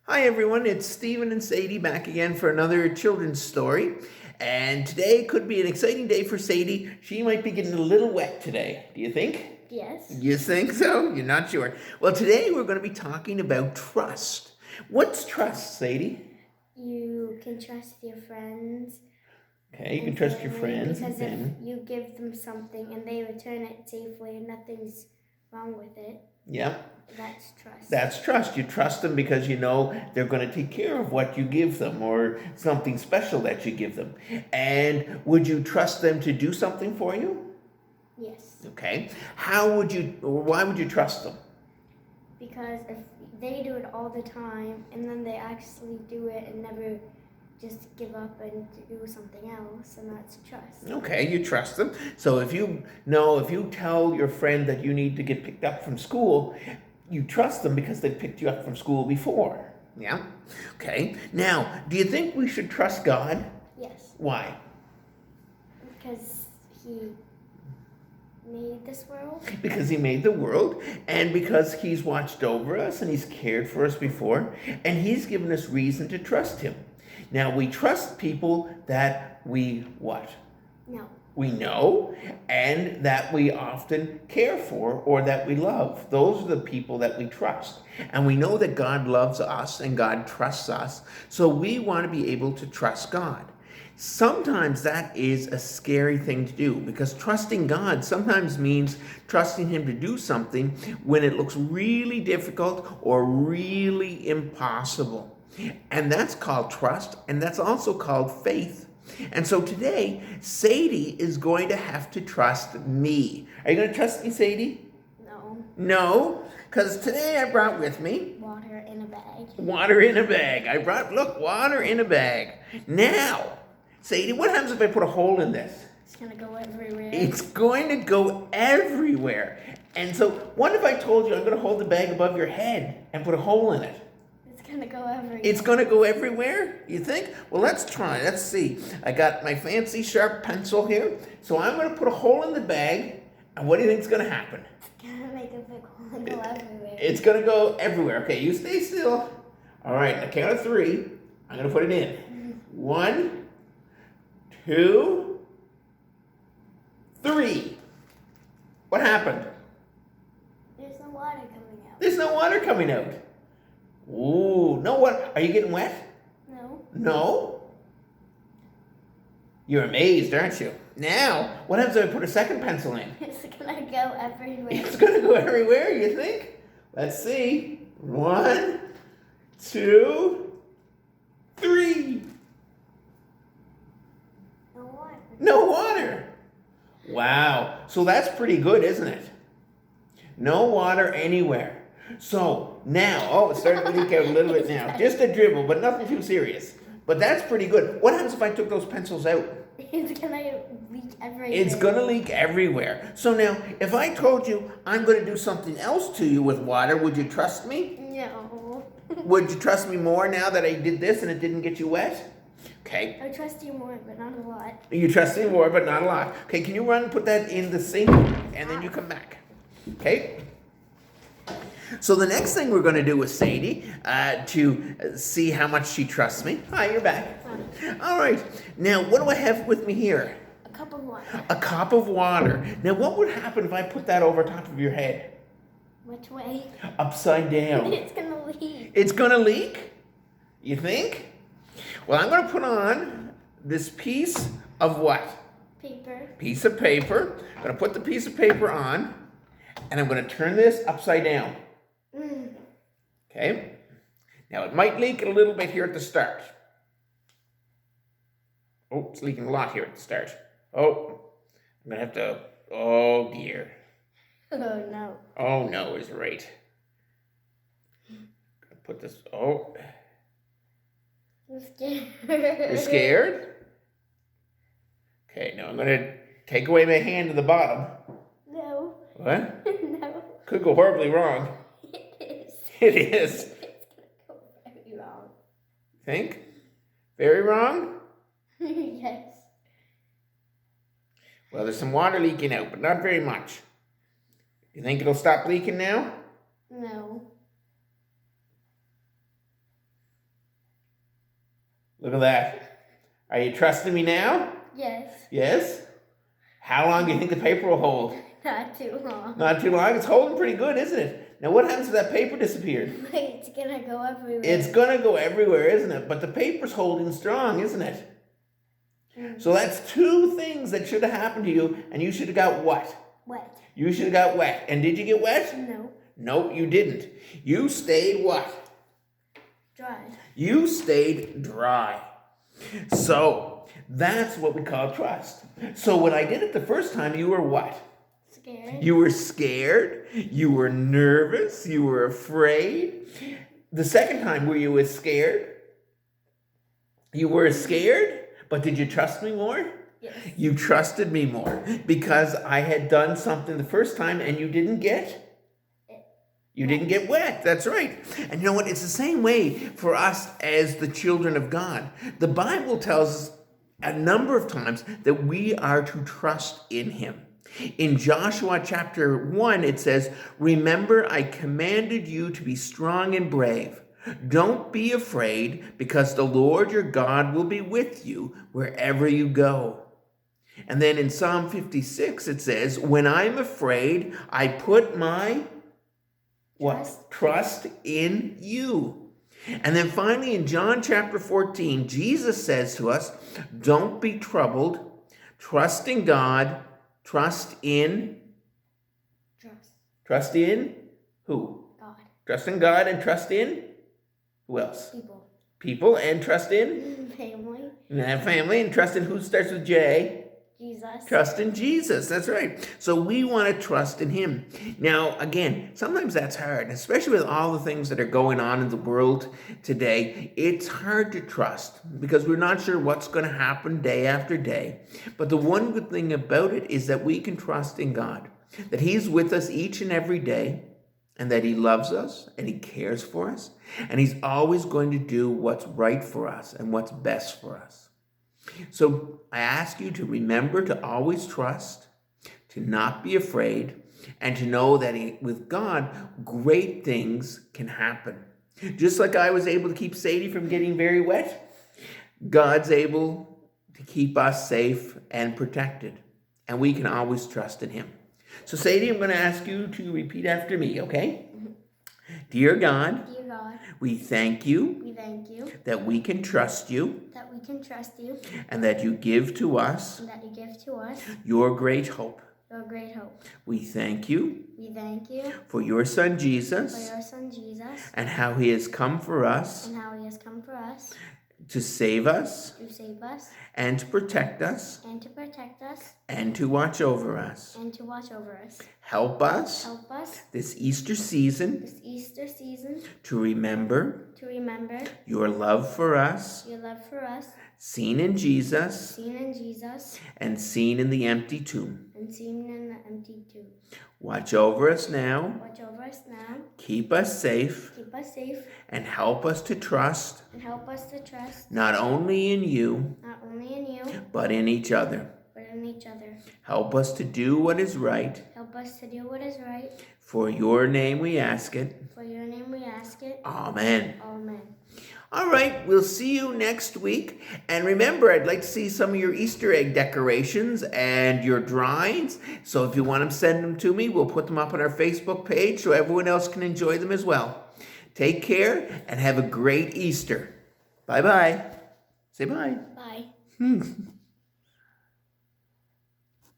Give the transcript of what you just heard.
Hi everyone, it's Stephen and Sadie back again for another children's story. And today could be an exciting day for Sadie. She might be getting a little wet today. Do you think? Yes. You think so? You're not sure. Well, today we're going to be talking about trust. What's trust, Sadie? You can trust your friends. Okay, you can trust your friends. Because if you give them something and they return it safely and nothing's wrong with it. Yeah. That's trust. That's trust. You trust them because you know they're going to take care of what you give them or something special that you give them. And would you trust them to do something for you? Yes. Okay. How would you, or why would you trust them? Because if they do it all the time and then they actually do it and never just give up and do something else, and that's trust. Okay, you trust them. So if you tell your friend that you need to get picked up from school, you trust them because they picked you up from school before. Yeah? Okay. Now, do you think we should trust God? Yes. Why? Because He made this world. Because He made the world, and because He's watched over us and He's cared for us before, and He's given us reason to trust Him. Now, we trust people that we what? No. We know, and that we often care for or that we love. Those are the people that we trust. And we know that God loves us and God trusts us, so we want to be able to trust God. Sometimes that is a scary thing to do because trusting God sometimes means trusting Him to do something when it looks really difficult or really impossible. And that's called trust, and that's also called faith. And so today, Sadie is going to have to trust me. Are you going to trust me, Sadie? No. No, because today I brought with me Water in a bag. water in a bag. I brought, look, water in a bag. Now, Sadie, what happens if I put a hole in this? It's going to go everywhere. It's going to go everywhere. And so, what if I told you I'm going to hold the bag above your head and put a hole in it? It's going to go everywhere. It's going to go everywhere, you think? Well, let's try. Let's see. I got my fancy sharp pencil here. So I'm going to put a hole in the bag. And what do you think is going to happen? It's going to make a big hole and go everywhere. It's going to go everywhere. Okay, you stay still. All right, on the count of 3, I'm going to put it in. 1, 2, 3. What happened? There's no water coming out. There's no water coming out. Ooh, no water. Are you getting wet? No. No? You're amazed, aren't you? Now, what happens if I put a second pencil in? It's going to go everywhere. It's going to go everywhere, you think? Let's see. 1, 2, 3. No water. No water. Wow. So that's pretty good, isn't it? No water anywhere. So now, oh, it's starting to leak out a little bit now. Just a dribble, but nothing too serious. But that's pretty good. What happens if I took those pencils out? It's going to leak everywhere. It's going to leak everywhere. So now, if I told you I'm going to do something else to you with water, would you trust me? No. Would you trust me more now that I did this and it didn't get you wet? Okay. I trust you more, but not a lot. You trust me more, but not a lot. Okay, can you run and put that in the sink, and then you come back? Okay? So the next thing we're going to do with Sadie to see how much she trusts me. Hi, you're back. All right. Now, what do I have with me here? A cup of water. A cup of water. Now, what would happen if I put that over top of your head? Which way? Upside down. It's going to leak. It's going to leak? You think? Well, I'm going to put on this piece of what? Paper. Piece of paper. I'm going to put the piece of paper on, and I'm going to turn this upside down. Okay? Now, it might leak a little bit here at the start. Oh, it's leaking a lot here at the start. Oh, I'm going to have to, oh dear. Oh, no. Oh, no is right. Put this, oh. I'm scared. You're scared? Okay, now I'm going to take away my hand to the bottom. No. What? No. Could go horribly wrong. It is. It is. It's going to go very wrong. Think? Very wrong? Yes. Well, there's some water leaking out, but not very much. You think it'll stop leaking now? No. Look at that. Are you trusting me now? Yes. Yes? How long do you think the paper will hold? Not too long. Not too long. It's holding pretty good, isn't it? Now, what happens if that paper disappeared? It's gonna go everywhere. It's going to go everywhere, isn't it? But the paper's holding strong, isn't it? So that's two things that should have happened to you, and you should have got what? Wet. You should have got wet. And did you get wet? No. No, you didn't. You stayed what? Dry. You stayed dry. So that's what we call trust. So when I did it the first time, you were what? Scared. You were scared. You were nervous. You were afraid. The second time, were you scared? You were scared? But did you trust me more? Yes. You trusted me more because I had done something the first time and you didn't get wet. That's right. And you know what? It's the same way for us as the children of God. The Bible tells us a number of times that we are to trust in him. In Joshua chapter 1, it says, "Remember, I commanded you to be strong and brave. Don't be afraid, because the Lord your God will be with you wherever you go." And then in Psalm 56, it says, "When I'm afraid, I put my trust in you." And then finally in John chapter 14, Jesus says to us, "Don't be troubled. Trust in God. Trust in who? God. Trust in God and trust in who else? People and trust in Family. Family and trust in who starts with J? Jesus. Trust in Jesus. That's right. So we want to trust in him. Now, again, sometimes that's hard, especially with all the things that are going on in the world today. It's hard to trust because we're not sure what's going to happen day after day. But the one good thing about it is that we can trust in God, that he's with us each and every day, and that he loves us and he cares for us, and he's always going to do what's right for us and what's best for us. So I ask you to remember to always trust, to not be afraid, and to know that with God, great things can happen. Just like I was able to keep Sadie from getting very wet, God's able to keep us safe and protected, and we can always trust in him. So Sadie, I'm going to ask you to repeat after me, okay? Dear God, we thank you that we can trust you and that you give to us your great hope. We thank you for your son Jesus and how he has come for us to save us and to protect us and to watch over us. Help us this Easter season to remember your love for us, seen in Jesus and seen in the empty tomb. Watch over us now. Keep us safe. And help us to trust not only in you, but in each other. Help us to do what is right. For your name we ask it. Amen. All right, we'll see you next week. And remember, I'd like to see some of your Easter egg decorations and your drawings. So if you want them, send them to me. We'll put them up on our Facebook page so everyone else can enjoy them as well. Take care and have a great Easter. Bye-bye. Say bye. Bye.